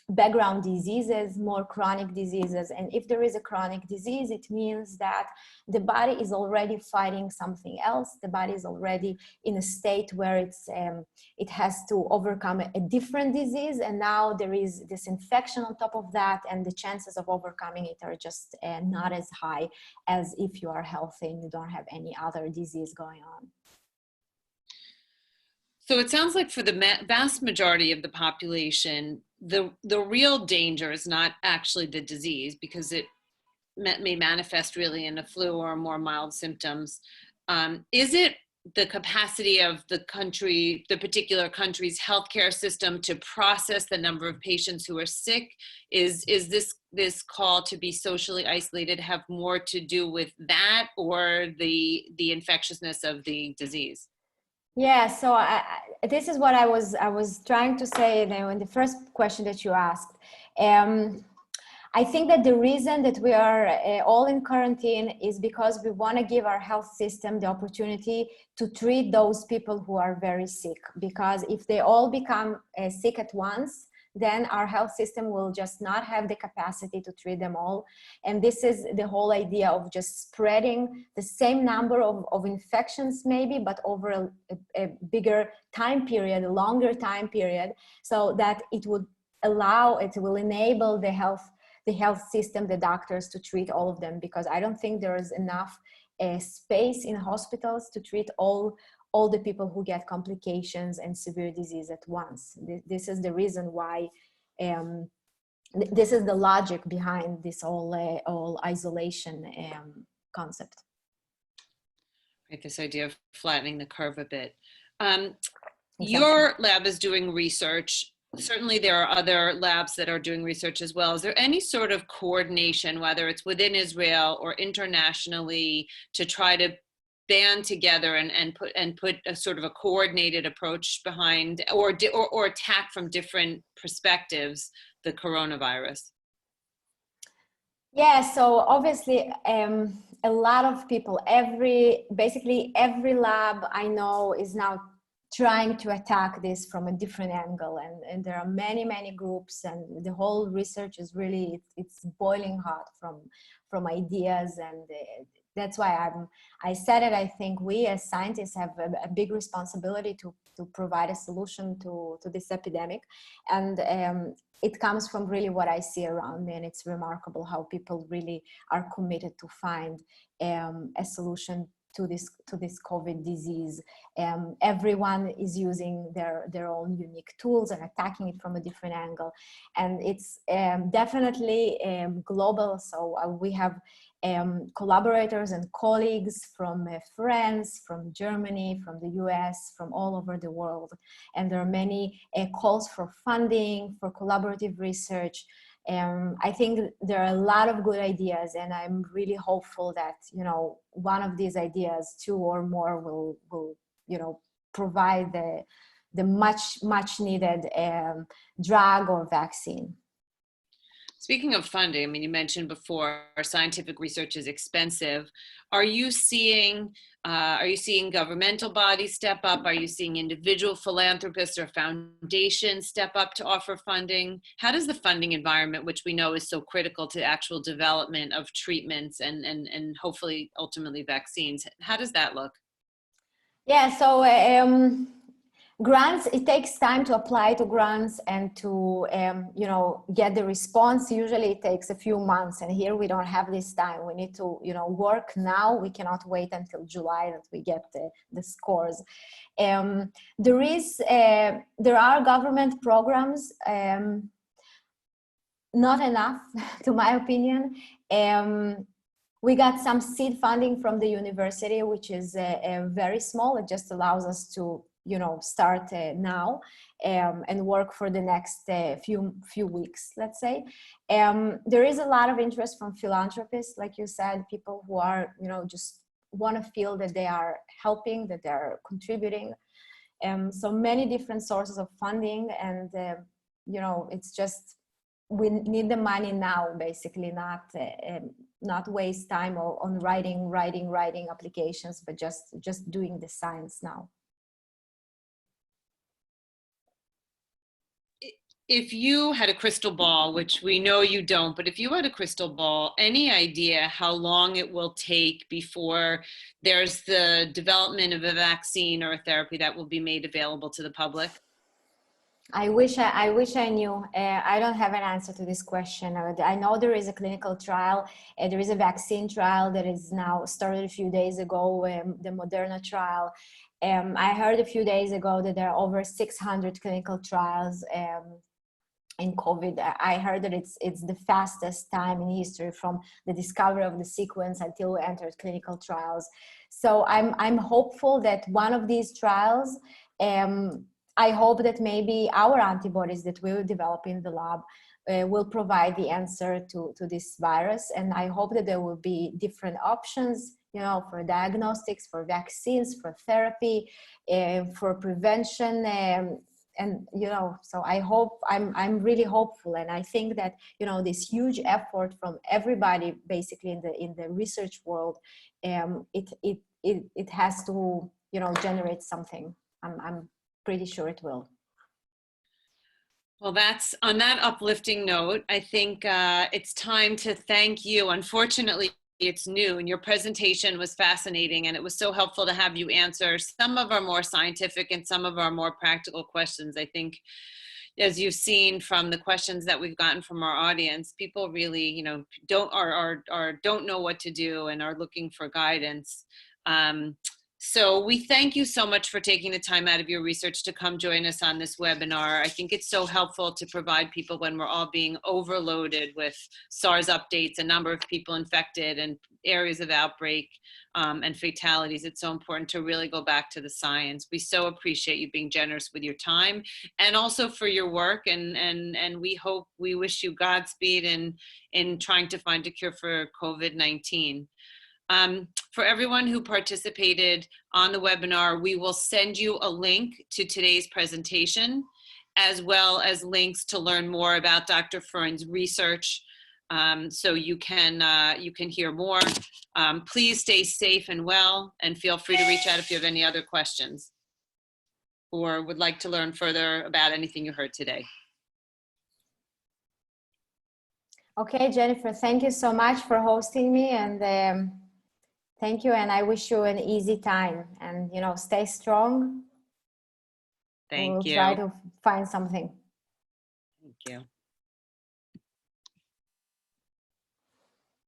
[SPEAKER 2] background diseases, more chronic diseases. And if there is a chronic disease, it means that the body is already fighting something else. The body is already in a state where it has to overcome a different disease. And now there is this infection on top of that, and the chances of overcoming it are just not as high as if you are healthy and you don't have any other disease going on.
[SPEAKER 1] So it sounds like for the vast majority of the population, the real danger is not actually the disease, because it may manifest really in a flu or more mild symptoms. Is it the capacity of the country, the particular country's healthcare system, to process the number of patients who are sick? Is this call to be socially isolated have more to do with that, or the infectiousness of the disease?
[SPEAKER 2] Yeah, so this is what I was trying to say in the first question that you asked. I think that the reason that we are all in quarantine is because we want to give our health system the opportunity to treat those people who are very sick. Because if they all become sick at once, then our health system will just not have the capacity to treat them all. And this is the whole idea of just spreading the same number of infections maybe, but over a bigger time period, a longer time period, so that it will enable the health system, the doctors, to treat all of them, because I don't think there is enough space in hospitals to treat all the people who get complications and severe disease at once. This is the reason why, this is the logic behind this all isolation concept.
[SPEAKER 1] Right, this idea of flattening the curve a bit.
[SPEAKER 2] Exactly.
[SPEAKER 1] Your lab is doing research. Certainly there are other labs that are doing research as well. Is there any sort of coordination, whether it's within Israel or internationally, to try to band together and put a sort of a coordinated approach behind, or attack from different perspectives, the coronavirus?
[SPEAKER 2] Yeah, so obviously a lot of people, basically every lab I know is now trying to attack this from a different angle, and there are many groups, and the whole research is really, it's boiling hot from ideas, and that's why I said it. I think we as scientists have a big responsibility to provide a solution to this epidemic, and it comes from really what I see around me, and it's remarkable how people really are committed to find a solution to this COVID disease. Everyone is using their own unique tools and attacking it from a different angle, and it's definitely global. So we have collaborators and colleagues from France, from Germany, from the US, from all over the world, and there are many calls for funding, for collaborative research. I think there are a lot of good ideas, and I'm really hopeful that, one of these ideas, two or more, will provide the much needed drug or vaccine.
[SPEAKER 1] Speaking of funding, I mean, you mentioned before, scientific research is expensive. Are you seeing governmental bodies step up? Are you seeing individual philanthropists or foundations step up to offer funding? How does the funding environment, which we know is so critical to actual development of treatments and hopefully ultimately vaccines, how does that look?
[SPEAKER 2] Yeah, so grants, it takes time to apply to grants and to get the response. Usually it takes a few months, and here we don't have this time. We need to work now. We cannot wait until July that we get the scores. There are government programs, not enough to my opinion. We got some seed funding from the university, which is very small. It just allows us to, start now and work for the next few weeks, let's say. There is a lot of interest from philanthropists, like you said, people who are, just want to feel that they are helping, that they are contributing. So many different sources of funding, and it's just, we need the money now, basically, not waste time on writing applications, but just doing the science now.
[SPEAKER 1] If you had a crystal ball, which we know you don't, but if you had a crystal ball, any idea how long it will take before there's the development of a vaccine or a therapy that will be made available to the public?
[SPEAKER 2] I wish I knew. I don't have an answer to this question. I know there is a clinical trial. There is a vaccine trial that is now started a few days ago, the Moderna trial. I heard a few days ago that there are over 600 clinical trials in COVID. I heard that it's the fastest time in history from the discovery of the sequence until we entered clinical trials. So I'm hopeful that one of these trials, I hope that maybe our antibodies that we will develop in the lab will provide the answer to this virus. And I hope that there will be different options, for diagnostics, for vaccines, for therapy, for prevention. And so I hope, I'm really hopeful, and I think that this huge effort from everybody basically in the research world, it has to generate something. I'm pretty sure it will.
[SPEAKER 1] Well, that's on that uplifting note. I think it's time to thank you. Unfortunately, it's new, and your presentation was fascinating, and it was so helpful to have you answer some of our more scientific and some of our more practical questions. I think, as you've seen from the questions that we've gotten from our audience, people really, don't know what to do and are looking for guidance. So we thank you so much for taking the time out of your research to come join us on this webinar. I think it's so helpful to provide people when we're all being overloaded with SARS updates, a number of people infected and areas of outbreak and fatalities. It's so important to really go back to the science. We so appreciate you being generous with your time and also for your work. And we wish you Godspeed in trying to find a cure for COVID-19. For everyone who participated on the webinar, we will send you a link to today's presentation, as well as links to learn more about Dr. Freund's research, so you can hear more. Please stay safe and well, and feel free to reach out if you have any other questions or would like to learn further about anything you heard today.
[SPEAKER 2] Okay, Jennifer, thank you so much for hosting me, and thank you, and I wish you an easy time, and stay strong.
[SPEAKER 1] Thank you.
[SPEAKER 2] We'll try to find something.
[SPEAKER 1] Thank you.